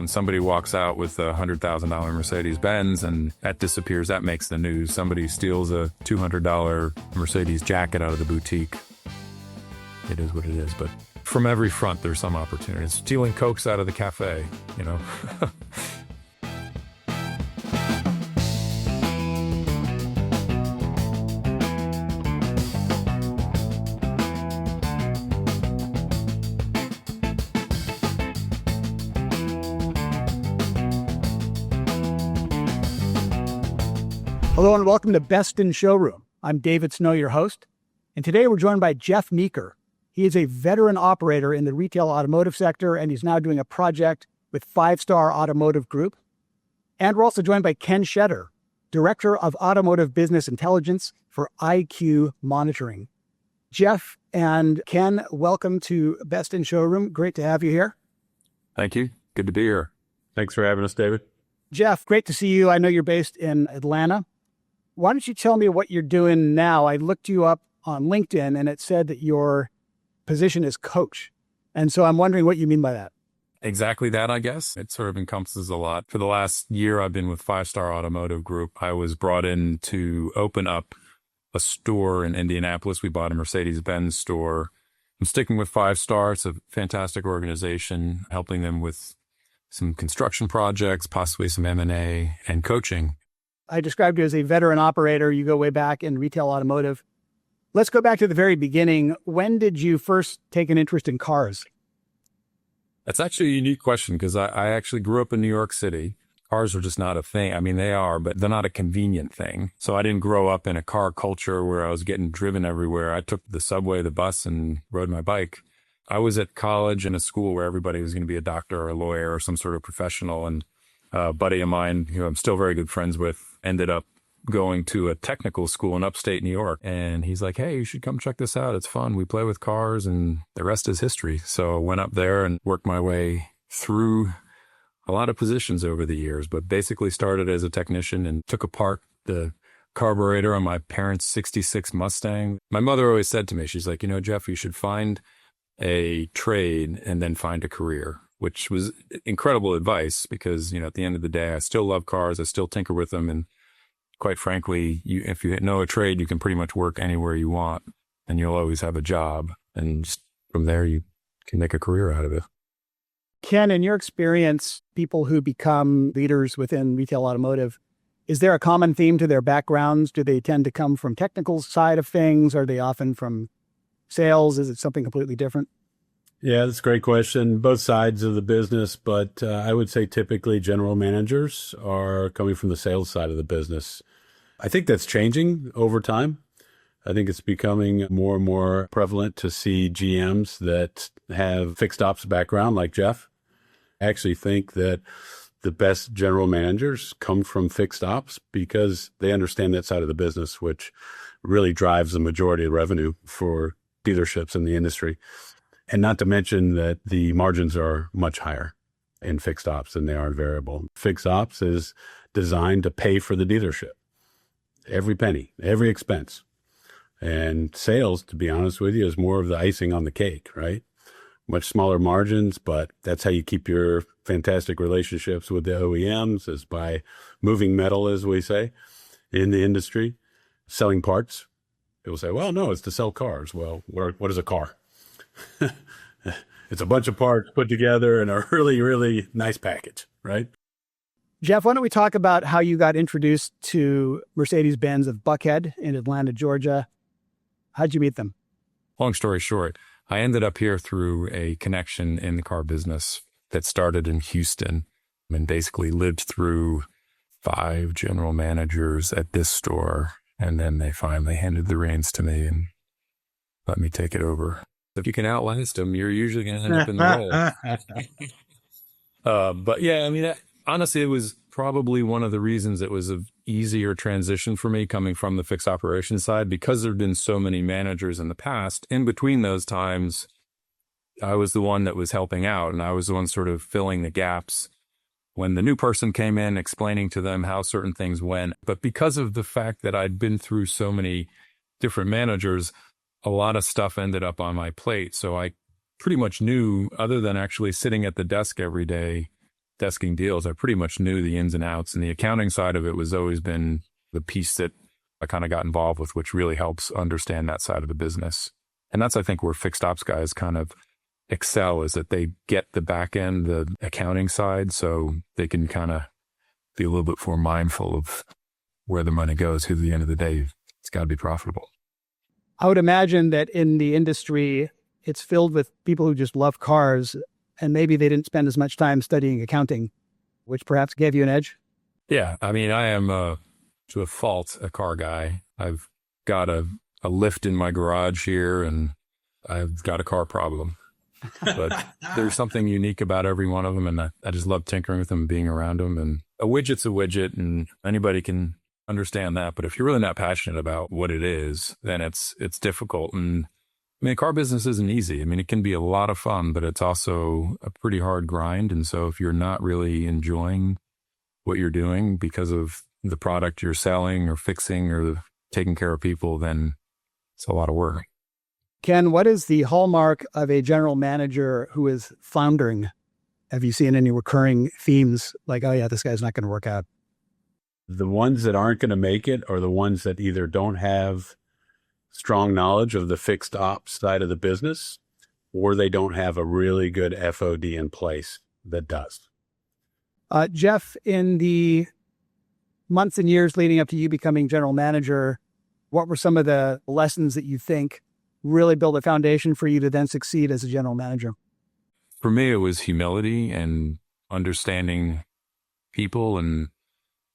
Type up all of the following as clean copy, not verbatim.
When somebody walks out with a $100,000 Mercedes-Benz and that disappears, that makes the news. Somebody steals a $200 Mercedes jacket out of the boutique. It is what it is, but from every front, there's some opportunity. Stealing Cokes out of the cafe, you know. Hello and welcome to Best in Showroom. I'm David Snow, your host, and today we're joined by Geoff Meeker. He is a veteran operator in the retail automotive sector, and he's now doing a project with 5 Star Automotive Group. And we're also joined by Ken Shetter, Director of Automotive Business Intelligence for IQ Monitoring. Geoff and Ken, welcome to Best in Showroom. Great to have you here. Thank you. Good to be here. Thanks for having us, David. Geoff, great to see you. I know you're based in Atlanta. Why don't you tell me what you're doing now? I looked you up on LinkedIn and it said that your position is coach. And so I'm wondering what you mean by that. Exactly that, I guess. It sort of encompasses a lot. For the last year, I've been with 5 Star Automotive Group. I was brought in to open up a store in Indianapolis. We bought a Mercedes-Benz store. I'm sticking with 5 Star. It's a fantastic organization, helping them with some construction projects, possibly some M&A and coaching. I described you as a veteran operator. You go way back in retail automotive. Let's go back to the very beginning. When did you first take an interest in cars? That's actually a unique question because I actually grew up in New York City. Cars are just not a thing. I mean, they are, but they're not a convenient thing. So I didn't grow up in a car culture where I was getting driven everywhere. I took the subway, the bus, and rode my bike. I was at college in a school where everybody was going to be a doctor or a lawyer or some sort of professional. And a buddy of mine, who I'm still very good friends with, ended up going to a technical school in upstate New York. And he's like, hey, you should come check this out. It's fun. We play with cars and the rest is history. So I went up there and worked my way through a lot of positions over the years, but basically started as a technician and took apart the carburetor on my parents' 66 Mustang. My mother always said to me, she's like, you know, Geoff, you should find a trade and then find a career, which was incredible advice because, you know, at the end of the day, I still love cars. I still tinker with them. And quite frankly, if you know a trade, you can pretty much work anywhere you want and you'll always have a job. And just from there, you can make a career out of it. Ken, in your experience, people who become leaders within retail automotive, is there a common theme to their backgrounds? Do they tend to come from technical side of things? Are they often from sales? Is it something completely different? Yeah, that's a great question. Both sides of the business, but I would say typically general managers are coming from the sales side of the business. I think that's changing over time. I think it's becoming more and more prevalent to see GMs that have fixed ops background like Geoff. I actually think that the best general managers come from fixed ops because they understand that side of the business, which really drives the majority of revenue for dealerships in the industry. And not to mention that the margins are much higher in fixed ops than they are in variable. Fixed ops is designed to pay for the dealership. Every penny, every expense. And sales, to be honest with you, is more of the icing on the cake, right? Much smaller margins, but that's how you keep your fantastic relationships with the OEMs, is by moving metal, as we say, in the industry, selling parts. People say, well, no, it's to sell cars. Well, what is a car? It's a bunch of parts put together in a really, really nice package, right? Geoff, why don't we talk about how you got introduced to Mercedes-Benz of Buckhead in Atlanta, Georgia? How'd you meet them? Long story short, I ended up here through a connection in the car business that started in Houston and basically lived through 5 general managers at this store. And then they finally handed the reins to me and let me take it over. If you can outlast them, you're usually going to end up in the role. But yeah, I mean, honestly, it was probably one of the reasons it was an easier transition for me coming from the fixed operations side, because there have been so many managers in the past. In between those times, I was the one that was helping out, and I was the one sort of filling the gaps when the new person came in, explaining to them how certain things went. But because of the fact that I'd been through so many different managers, a lot of stuff ended up on my plate. So I pretty much knew, other than actually sitting at the desk every day, desking deals, I pretty much knew the ins and outs, and the accounting side of it was always been the piece that I kind of got involved with, which really helps understand that side of the business. And that's, I think, where fixed ops guys kind of excel, is that they get the back end, the accounting side, so they can kind of be a little bit more mindful of where the money goes, because at the end of the day, it's got to be profitable. I would imagine that in the industry, it's filled with people who just love cars, and maybe they didn't spend as much time studying accounting, which perhaps gave you an edge. Yeah. I mean, I am, to a fault, a car guy. I've got a lift in my garage here, and I've got a car problem. But there's something unique about every one of them, and I just love tinkering with them, being around them. And a widget's a widget, and anybody can understand that. But if you're really not passionate about what it is, then it's difficult. And I mean, car business isn't easy. I mean, it can be a lot of fun, but it's also a pretty hard grind. And so if you're not really enjoying what you're doing because of the product you're selling or fixing or taking care of people, then it's a lot of work. Ken, what is the hallmark of a general manager who is floundering? Have you seen any recurring themes like, oh yeah, this guy's not going to work out? The ones that aren't going to make it are the ones that either don't have strong knowledge of the fixed ops side of the business, or they don't have a really good FOD in place that does. Geoff, in the months and years leading up to you becoming general manager, what were some of the lessons that you think really build a foundation for you to then succeed as a general manager? For me, it was humility and understanding people, and,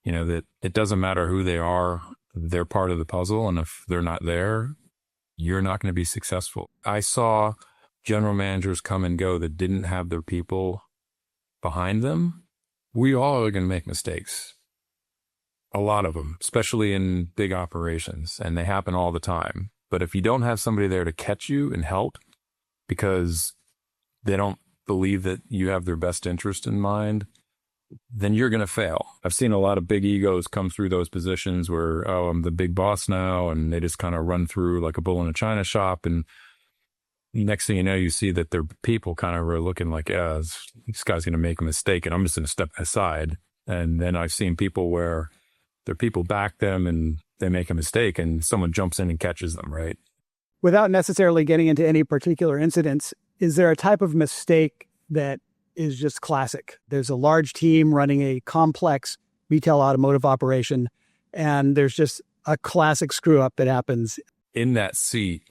you know, that it doesn't matter who they are, they're part of the puzzle. And if they're not there, you're not going to be successful. I saw general managers come and go that didn't have their people behind them. We all are going to make mistakes. A lot of them, especially in big operations, and they happen all the time. But if you don't have somebody there to catch you and help because they don't believe that you have their best interest in mind, then you're going to fail. I've seen a lot of big egos come through those positions where, oh, I'm the big boss now, and they just kind of run through like a bull in a china shop. And next thing you know, you see that their people kind of are looking like, yeah, this guy's going to make a mistake, and I'm just going to step aside. And then I've seen people where their people back them and they make a mistake and someone jumps in and catches them, right? Without necessarily getting into any particular incidents, is there a type of mistake that is just classic? There's a large team running a complex retail automotive operation, and there's just a classic screw up that happens. In that seat,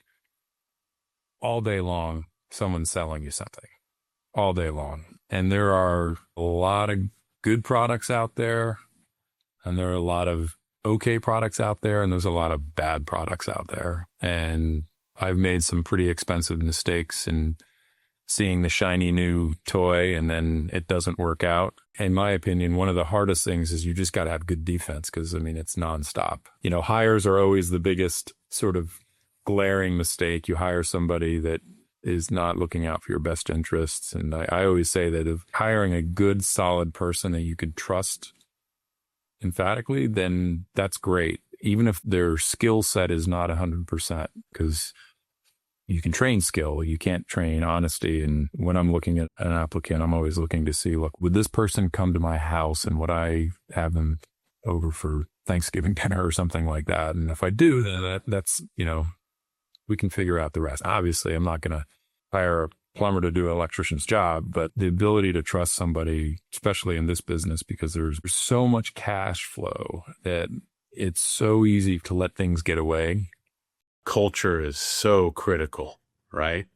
all day long, someone's selling you something all day long. And there are a lot of good products out there, and there are a lot of okay products out there, and there's a lot of bad products out there. And I've made some pretty expensive mistakes in seeing the shiny new toy, and then it doesn't work out. In my opinion, one of the hardest things is you just got to have good defense, because, I mean, it's nonstop. You know, hires are always the biggest sort of glaring mistake. You hire somebody that is not looking out for your best interests. And I always say that if hiring a good, solid person that you could trust emphatically, then that's great. Even if their skill set is not 100%, because you can train skill, you can't train honesty. And when I'm looking at an applicant, I'm always looking to see, look, would this person come to my house, and would I have them over for Thanksgiving dinner or something like that? And if I do, then that's, you know, we can figure out the rest. Obviously, I'm not going to hire a plumber to do an electrician's job, but the ability to trust somebody, especially in this business, because there's so much cash flow that it's so easy to let things get away. Culture is so critical, right?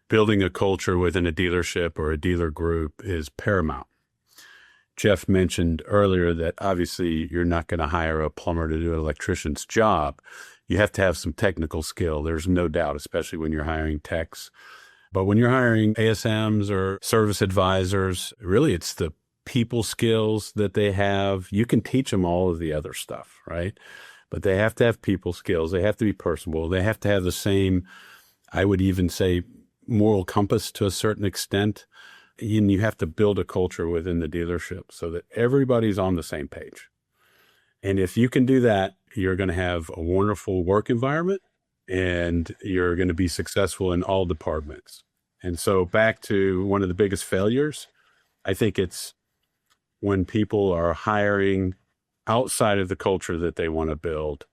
Building a culture within a dealership or a dealer group is paramount. Geoff mentioned earlier that obviously you're not going to hire a plumber to do an electrician's job. You have to have some technical skill. There's no doubt, especially when you're hiring techs. But when you're hiring ASMs or service advisors, really it's the people skills that they have. You can teach them all of the other stuff, right? But they have to have people skills. They have to be personable. They have to have the same, I would even say, moral compass to a certain extent. And you have to build a culture within the dealership so that everybody's on the same page. And if you can do that, you're going to have a wonderful work environment, and you're going to be successful in all departments. And so back to one of the biggest failures, I think it's when people are hiring outside of the culture that they want to build.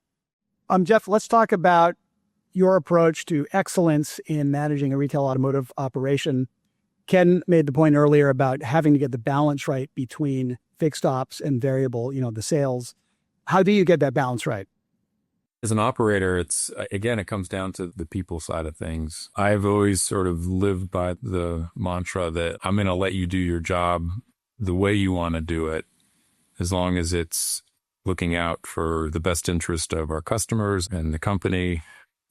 Jeff, let's talk about your approach to excellence in managing a retail automotive operation. Ken made the point earlier about having to get the balance right between fixed ops and variable, the sales. How do you get that balance right? As an operator, it comes down to the people side of things. I've always sort of lived by the mantra that I'm going to let you do your job the way you want to do it, as long as it's looking out for the best interest of our customers and the company.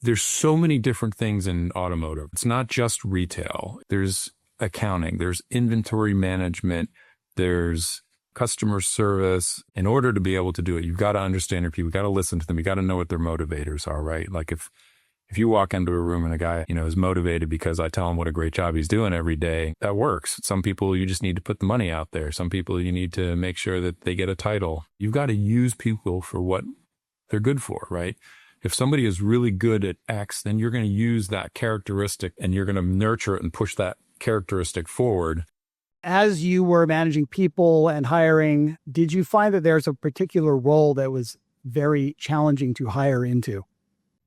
There's so many different things in automotive. It's not just retail. There's accounting, there's inventory management, there's customer service. In order to be able to do it, you've got to understand your people, you've got to listen to them, you got to know what their motivators are, right? Like if you walk into a room and a guy, is motivated because I tell him what a great job he's doing every day, that works. Some people, you just need to put the money out there. Some people, you need to make sure that they get a title. You've got to use people for what they're good for, right? If somebody is really good at X, then you're going to use that characteristic and you're going to nurture it and push that characteristic forward. As you were managing people and hiring, did you find that there's a particular role that was very challenging to hire into?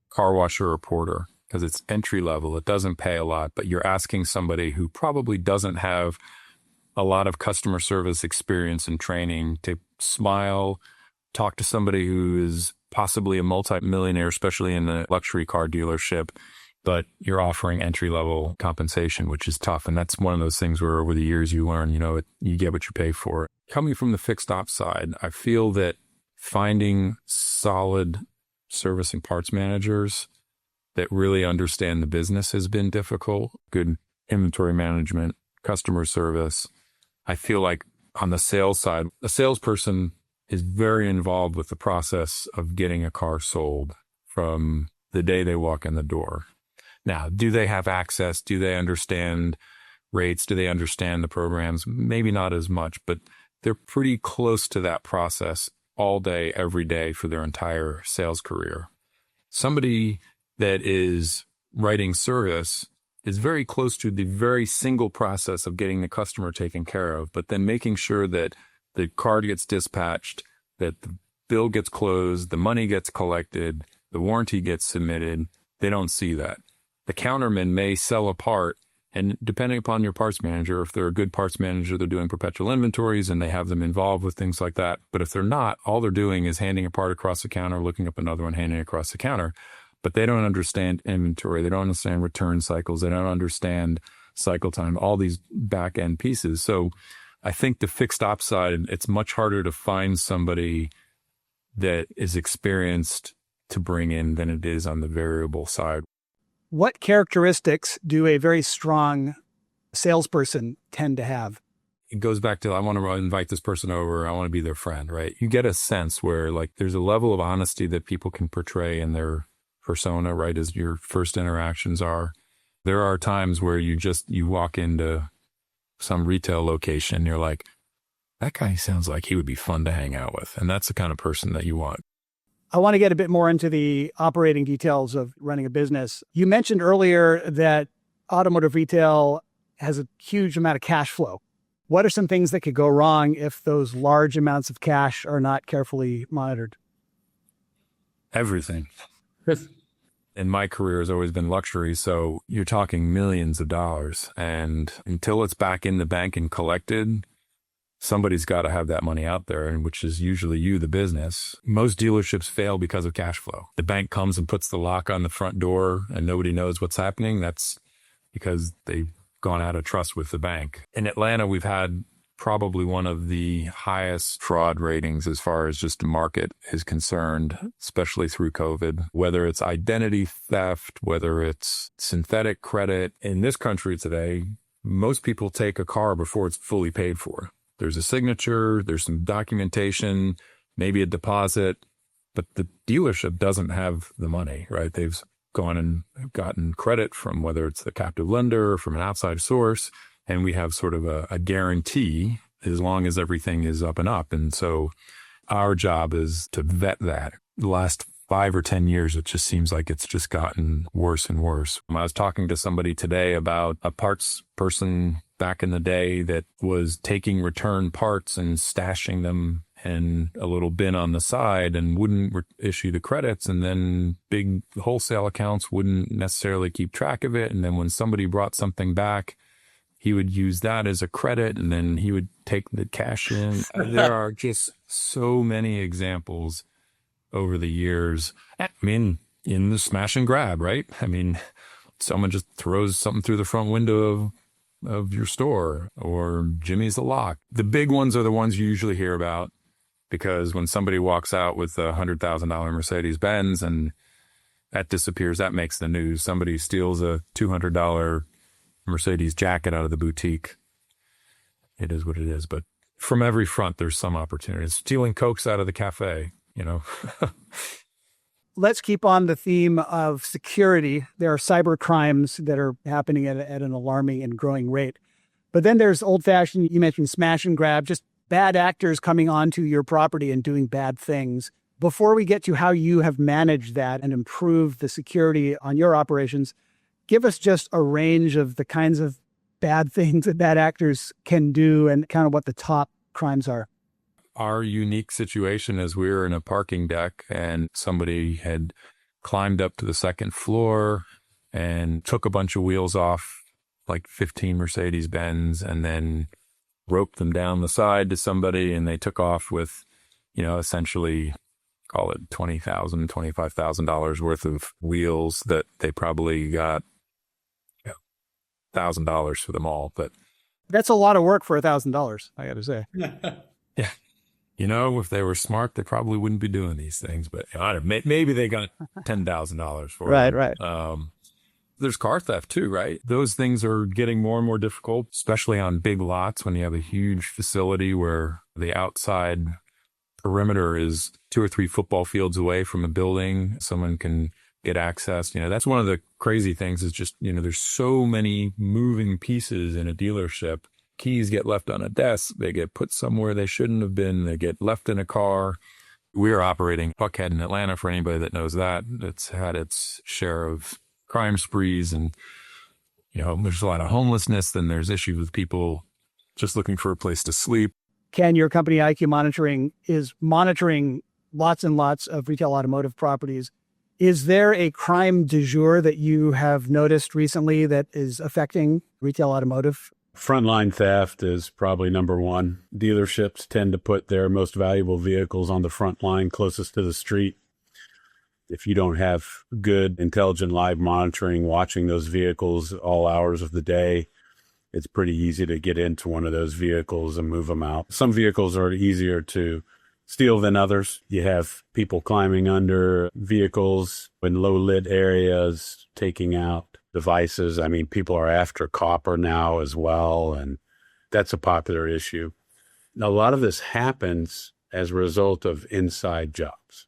Car washer or porter, because it's entry level. It doesn't pay a lot, but you're asking somebody who probably doesn't have a lot of customer service experience and training to smile, talk to somebody who is possibly a multi-millionaire, especially in the luxury car dealership, but you're offering entry-level compensation, which is tough. And that's one of those things where over the years you learn, you get what you pay for. Coming from the fixed ops side, I feel that finding solid service and parts managers that really understand the business has been difficult. Good inventory management, customer service. I feel like on the sales side, a salesperson is very involved with the process of getting a car sold from the day they walk in the door. Now, do they have access? Do they understand rates? Do they understand the programs? Maybe not as much, but they're pretty close to that process all day, every day for their entire sales career. Somebody that is writing service is very close to the very single process of getting the customer taken care of, but then making sure that the card gets dispatched, that the bill gets closed, the money gets collected, the warranty gets submitted. They don't see that. The counterman may sell a part, and depending upon your parts manager, if they're a good parts manager, they're doing perpetual inventories and they have them involved with things like that. But if they're not, all they're doing is handing a part across the counter, looking up another one, handing it across the counter. But they don't understand inventory. They don't understand return cycles. They don't understand cycle time, all these back end pieces. So I think the fixed ops side, it's much harder to find somebody that is experienced to bring in than it is on the variable side. What characteristics do a very strong salesperson tend to have? It goes back to, I want to invite this person over. I want to be their friend, right? You get a sense where there's a level of honesty that people can portray in their persona, right? As your first interactions are. There are times where you walk into some retail location and you're like, that guy sounds like he would be fun to hang out with. And that's the kind of person that you want. I want to get a bit more into the operating details of running a business. You mentioned earlier that automotive retail has a huge amount of cash flow. What are some things that could go wrong if those large amounts of cash are not carefully monitored? Everything. In my career has always been luxury, so you're talking millions of dollars. And until it's back in the bank and collected, somebody's got to have that money out there, and which is usually you, the business. Most dealerships fail because of cash flow. The bank comes and puts the lock on the front door and nobody knows what's happening. That's because they've gone out of trust with the bank. In Atlanta, we've had probably one of the highest fraud ratings as far as just the market is concerned, especially through COVID, whether it's identity theft, whether it's synthetic credit. In this country today, most people take a car before it's fully paid for. There's a signature, there's some documentation, maybe a deposit, but the dealership doesn't have the money, right? They've gone and gotten credit from whether it's the captive lender or from an outside source, and we have sort of a guarantee as long as everything is up and up. And so our job is to vet that. The last 5 or 10 years, it just seems like it's just gotten worse and worse. I was talking to somebody today about a parts person back in the day that was taking return parts and stashing them in a little bin on the side and wouldn't issue the credits. And then big wholesale accounts wouldn't necessarily keep track of it. And then when somebody brought something back, he would use that as a credit and then he would take the cash in. There are just so many examples over the years. I mean, in the smash and grab, right? I mean, someone just throws something through the front window of your store, or Jimmy's the lock. The big ones are the ones you usually hear about, because when somebody walks out with a $100,000 Mercedes-Benz and that disappears, that makes the news. Somebody steals a $200 Mercedes jacket out of the boutique. It is what it is. But from every front, there's some opportunities. Stealing Cokes out of the cafe, you know. Let's keep on the theme of security. There are cyber crimes that are happening at an alarming and growing rate. But then there's old-fashioned, you mentioned smash and grab, just bad actors coming onto your property and doing bad things. Before we get to how you have managed that and improved the security on your operations, give us just a range of the kinds of bad things that bad actors can do and kind of what the top crimes are. Our unique situation is we were in a parking deck and somebody had climbed up to the second floor and took a bunch of wheels off, like 15 Mercedes-Benz, and then roped them down the side to somebody, and they took off with, you know, essentially call it $20,000, $25,000 worth of wheels that they probably got $1,000 for them all. But that's a lot of work for $1,000, I got to say. Yeah. You know, if they were smart, they probably wouldn't be doing these things. But you know, maybe they got $10,000 for it. Right. There's car theft too, right? Those things are getting more and more difficult, especially on big lots when you have a huge facility where the outside perimeter is 2 or 3 football fields away from a building. Someone can get access. You know, that's one of the crazy things is just, you know, there's so many moving pieces in a dealership. Keys get left on a desk. They get put somewhere they shouldn't have been. They get left in a car. We're operating Buckhead in Atlanta, for anybody that knows that. It's had its share of crime sprees, and, you know, there's a lot of homelessness. Then there's issues with people just looking for a place to sleep. Ken, your company, IQ Monitoring, is monitoring lots and lots of retail automotive properties. Is there a crime du jour that you have noticed recently that is affecting retail automotive? Frontline theft is probably number one. Dealerships tend to put their most valuable vehicles on the front line closest to the street. If you don't have good, intelligent live monitoring, watching those vehicles all hours of the day, it's pretty easy to get into one of those vehicles and move them out. Some vehicles are easier to steal than others. You have people climbing under vehicles in low-lit areas, taking out devices. I mean, people are after copper now as well, and that's a popular issue. Now, a lot of this happens as a result of inside jobs,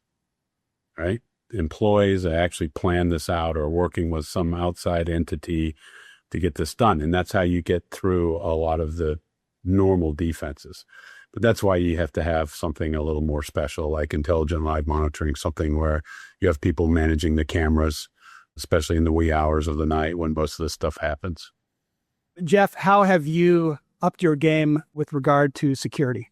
right? Employees actually plan this out or working with some outside entity to get this done. And that's how you get through a lot of the normal defenses. But that's why you have to have something a little more special, like intelligent live monitoring, something where you have people managing the cameras, especially in the wee hours of the night when most of this stuff happens. Geoff, how have you upped your game with regard to security?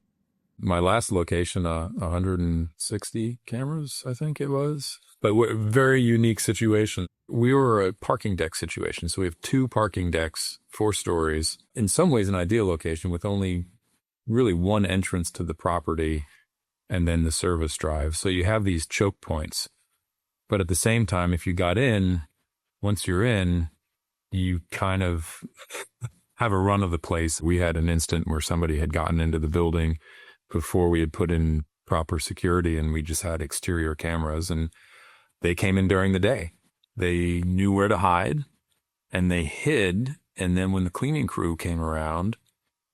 My last location, 160 cameras, I think it was. But very unique situation. We were a parking deck situation. So we have 2 parking decks, 4 stories. In some ways, an ideal location with only really one entrance to the property and then the service drive. So you have these choke points. But at the same time, if you got in, once you're in, you kind of have a run of the place. We had an instant where somebody had gotten into the building before we had put in proper security, and we just had exterior cameras, and they came in during the day. They knew where to hide, and they hid. And then when the cleaning crew came around,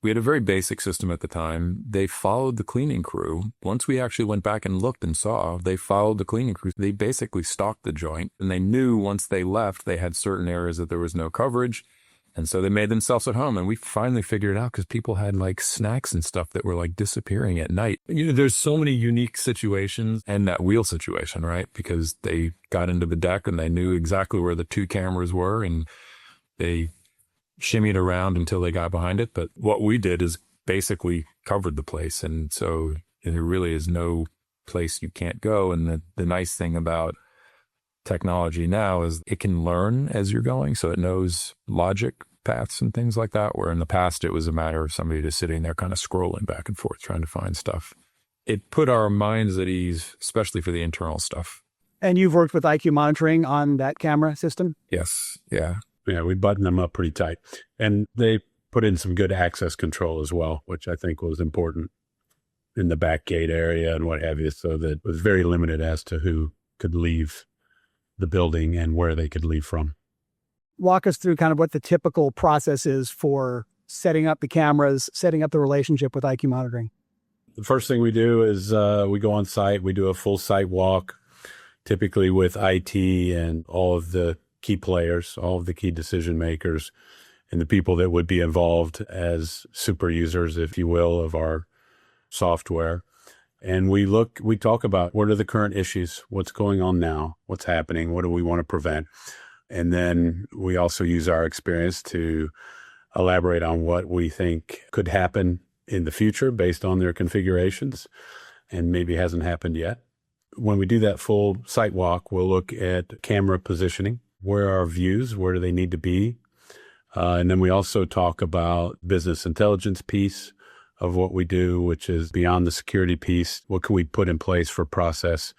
we had a very basic system at the time. They followed the cleaning crew. Once we actually went back and looked and saw, they followed the cleaning crew. They basically stalked the joint, and they knew once they left, they had certain areas that there was no coverage. And so they made themselves at home. And we finally figured it out because people had like snacks and stuff that were like disappearing at night. You know, there's so many unique situations, and that wheel situation, right? Because they got into the deck and they knew exactly where the 2 cameras were, and they shimmied around until they got behind it. But what we did is basically covered the place. And so there really is no place you can't go. And the nice thing about technology now is it can learn as you're going. So it knows logic paths and things like that, where in the past it was a matter of somebody just sitting there kind of scrolling back and forth trying to find stuff. It put our minds at ease, especially for the internal stuff. And you've worked with IQ monitoring on that camera system? Yes. Yeah. Yeah, we buttoned them up pretty tight. And they put in some good access control as well, which I think was important in the back gate area and what have you, so that it was very limited as to who could leave the building and where they could leave from. Walk us through kind of what the typical process is for setting up the cameras, setting up the relationship with IQ monitoring. The first thing we do is we go on site. We do a full site walk, typically with IT and all of the key players, all of the key decision makers, and the people that would be involved as super users, if you will, of our software. And we talk about what are the current issues, what's going on now, what's happening, what do we want to prevent. And then we also use our experience to elaborate on what we think could happen in the future based on their configurations and maybe hasn't happened yet. When we do that full site walk, we'll look at camera positioning. Where are our views? Where do they need to be? And then we also talk about business intelligence piece of what we do, which is beyond the security piece. What can we put in place for process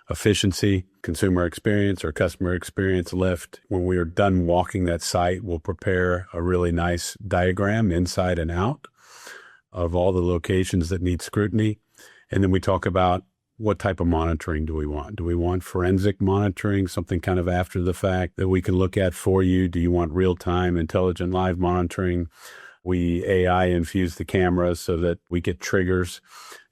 efficiency, consumer experience, or customer experience lift? When we are done walking that site, we'll prepare a really nice diagram inside and out of all the locations that need scrutiny. And then we talk about what type of monitoring do we want? Do we want forensic monitoring, something kind of after the fact that we can look at for you? Do you want real-time, intelligent live monitoring? We AI infuse the cameras so that we get triggers.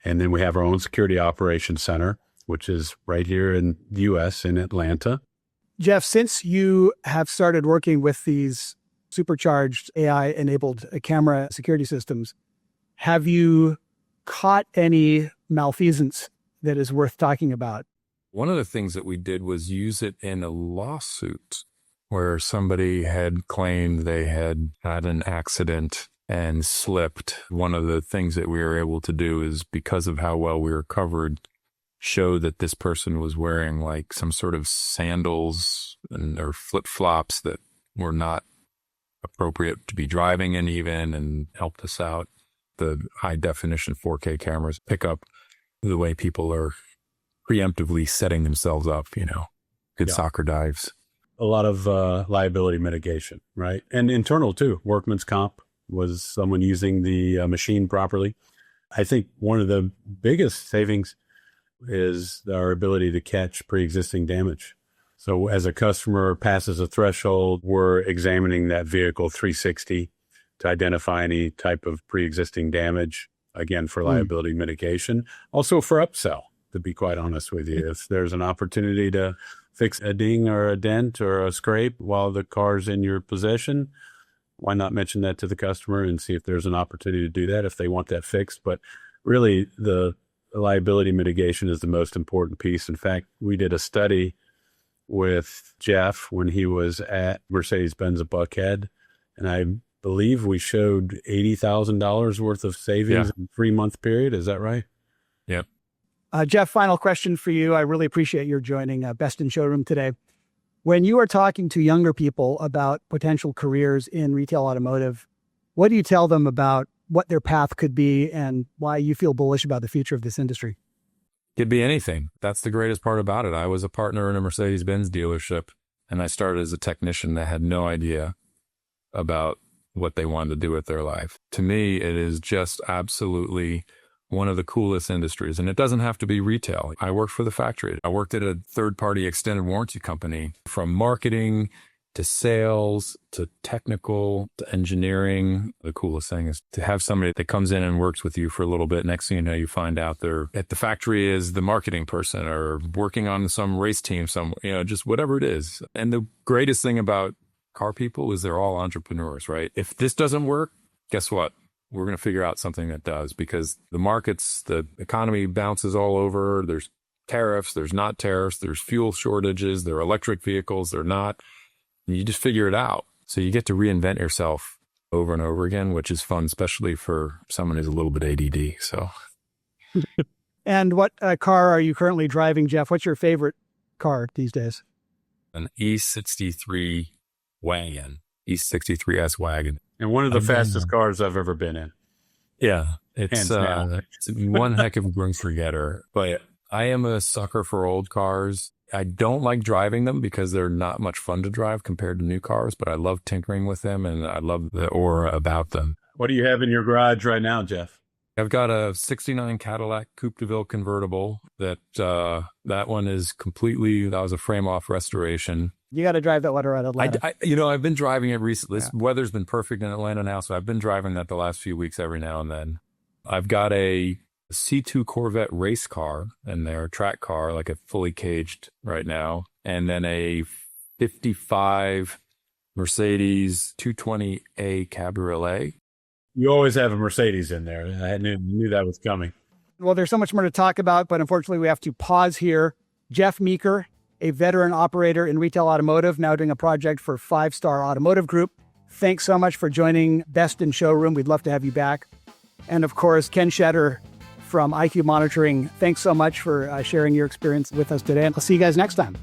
And then we have our own security operations center, which is right here in the U.S. in Atlanta. Geoff, since you have started working with these supercharged AI-enabled camera security systems, have you caught any malfeasance that is worth talking about? One of the things that we did was use it in a lawsuit where somebody had claimed they had had an accident and slipped. One of the things that we were able to do is, because of how well we were covered, show that this person was wearing like some sort of sandals or flip-flops that were not appropriate to be driving in even, and helped us out. The high definition 4K cameras pick up the way people are preemptively setting themselves up, good soccer dives. A lot of liability mitigation, right? And internal too. Workman's comp was someone using the machine properly. I think one of the biggest savings is our ability to catch pre-existing damage. So as a customer passes a threshold, we're examining that vehicle 360 to identify any type of pre-existing damage, again, for liability mitigation. Also for upsell, to be quite honest with you. If there's an opportunity to fix a ding or a dent or a scrape while the car's in your possession, why not mention that to the customer and see if there's an opportunity to do that if they want that fixed? But really, the liability mitigation is the most important piece. In fact, we did a study with Jeff when he was at Mercedes-Benz of Buckhead, and I believe we showed $80,000 worth of savings in a 3-month period. Is that right? Yep. Geoff, final question for you. I really appreciate your joining Best in Showroom today. When you are talking to younger people about potential careers in retail automotive, what do you tell them about what their path could be and why you feel bullish about the future of this industry? Could be anything. That's the greatest part about it. I was a partner in a Mercedes-Benz dealership, and I started as a technician that had no idea about what they wanted to do with their life. To me, it is just absolutely one of the coolest industries. And it doesn't have to be retail. I worked for the factory. I worked at a third-party extended warranty company. From marketing to sales to technical to engineering, the coolest thing is to have somebody that comes in and works with you for a little bit. Next thing you know, you find out they're at the factory as the marketing person or working on some race team, just whatever it is. And the greatest thing about car people is they're all entrepreneurs, right? If this doesn't work, guess what? We're going to figure out something that does, because the markets, the economy bounces all over. There's tariffs, there's not tariffs, there's fuel shortages, there are electric vehicles, they're not. And you just figure it out. So you get to reinvent yourself over and over again, which is fun, especially for someone who's a little bit ADD. So, And what car are you currently driving, Jeff? What's your favorite car these days? an E63 wagon, E63S wagon. And one of the I've been, fastest cars I've ever been in. Yeah, it's Hands down. it's one heck of a room forgetter. But I am a sucker for old cars. I don't like driving them because they're not much fun to drive compared to new cars, but I love tinkering with them and I love the aura about them. What do you have in your garage right now, Jeff? I've got a 69 Cadillac Coupe de Ville convertible that one is completely, that was a frame off restoration. You got to drive that one around Atlanta. I've been driving it recently. This weather's been perfect in Atlanta now, so I've been driving that the last few weeks every now and then. I've got a C2 Corvette race car in there, track car, like a fully caged right now, and then a 55 Mercedes 220A Cabriolet. You always have a Mercedes in there. I knew that was coming. Well, there's so much more to talk about, but unfortunately we have to pause here. Geoff Meeker, a veteran operator in retail automotive, now doing a project for 5 Star Automotive Group. Thanks so much for joining Best in Showroom. We'd love to have you back. And of course, Ken Shetter from IQ Monitoring, thanks so much for sharing your experience with us today. And I'll see you guys next time.